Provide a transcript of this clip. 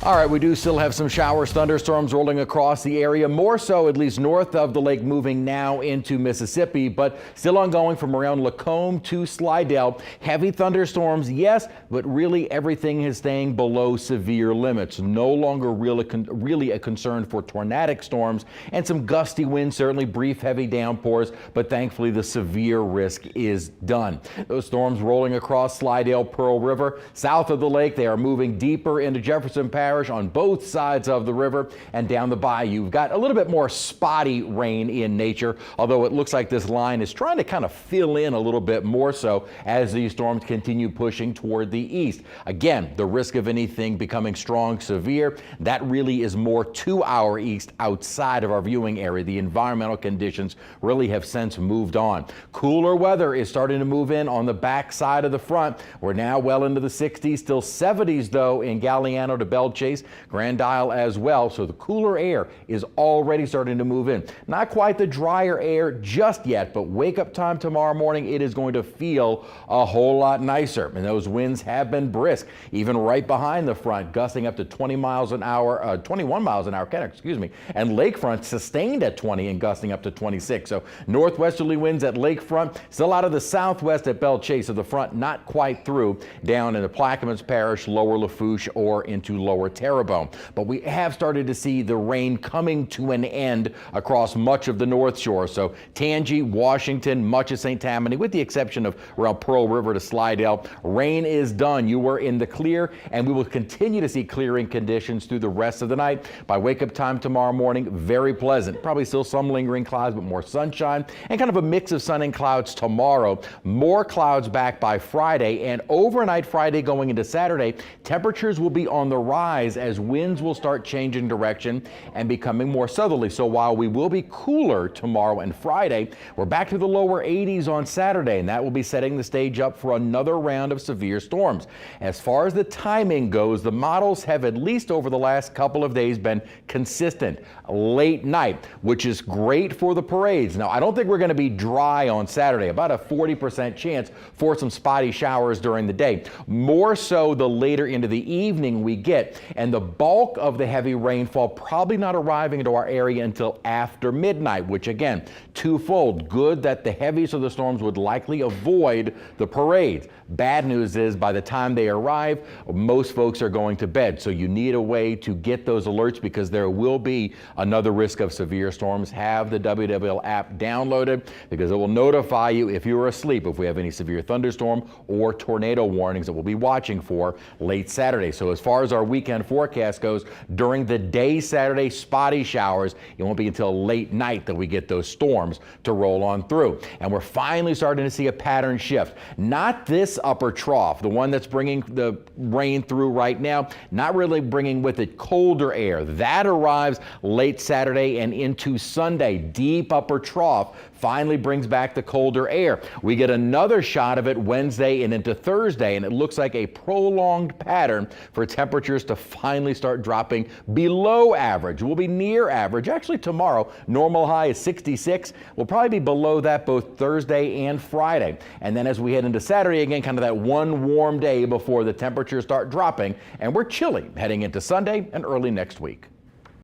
All right, we do still have some showers, thunderstorms rolling across the area, more so at least north of the lake, moving now into Mississippi, but still ongoing from around Lacombe to Slidell. Heavy thunderstorms, yes, but really everything is staying below severe limits. No longer really a concern for tornadic storms, and some gusty winds, certainly brief heavy downpours, but thankfully the severe risk is done. Those storms rolling across Slidell, Pearl River, south of the lake. They are moving deeper into Jefferson Parish on both sides of the river and down the bayou. You've got a little bit more spotty rain in nature, although it looks like this line is trying to kind of fill in a little bit more so as these storms continue pushing toward the east. Again, the risk of anything becoming strong, severe, that really is more to our east outside of our viewing area. The environmental conditions really have since moved on. Cooler weather is starting to move in on the back side of the front. We're now well into the 60s, still 70s though in Galliano to Belle Chase, Grand Isle as well. So the cooler air is already starting to move in. Not quite the drier air just yet, but wake up time tomorrow morning, it is going to feel a whole lot nicer. And those winds have been brisk, even right behind the front, gusting up to 20 miles an hour, 21 miles an hour, excuse me, and lakefront sustained at 20 and gusting up to 26. So northwesterly winds at lakefront, still out of the southwest at Belle Chase, so the front not quite through down in the Plaquemines Parish, lower Lafourche, or into lower Terrebonne. But we have started to see the rain coming to an end across much of the North Shore. So Tangi, Washington, much of St. Tammany, with the exception of around Pearl River to Slidell, rain is done. You were in the clear, and we will continue to see clearing conditions through the rest of the night. By wake-up time tomorrow morning, very pleasant. Probably still some lingering clouds, but more sunshine and kind of a mix of sun and clouds tomorrow. More clouds back by Friday, and overnight Friday going into Saturday, temperatures will be on the rise as winds will start changing direction and becoming more southerly. So while we will be cooler tomorrow and Friday, we're back to the lower 80s on Saturday, and that will be setting the stage up for another round of severe storms. As far as the timing goes, the models have at least over the last couple of days been consistent. Late night, which is great for the parades. Now, I don't think we're going to be dry on Saturday, about a 40% chance for some spotty showers during the day. More so the later into the evening we get, and the bulk of the heavy rainfall probably not arriving into our area until after midnight, which again, twofold. Good that the heaviest of the storms would likely avoid the parades. Bad news is by the time they arrive, most folks are going to bed. So you need a way to get those alerts because there will be another risk of severe storms. Have the WWL app downloaded because it will notify you if you're asleep if we have any severe thunderstorm or tornado warnings that we'll be watching for late Saturday. So as far as our weekend forecast goes, during the day Saturday, spotty showers. It won't be until late night that we get those storms to roll on through. And we're finally starting to see a pattern shift. Not this upper trough, the one that's bringing the rain through right now, not really bringing with it colder air. That arrives late Saturday and into Sunday. Deep upper trough finally brings back the colder air. We get another shot of it Wednesday and into Thursday, and it looks like a prolonged pattern for temperatures to finally start dropping below average. We'll be near average. Actually, tomorrow, normal high is 66. We'll probably be below that both Thursday and Friday. And then as we head into Saturday, again, kind of that one warm day before the temperatures start dropping, and we're chilly heading into Sunday and early next week.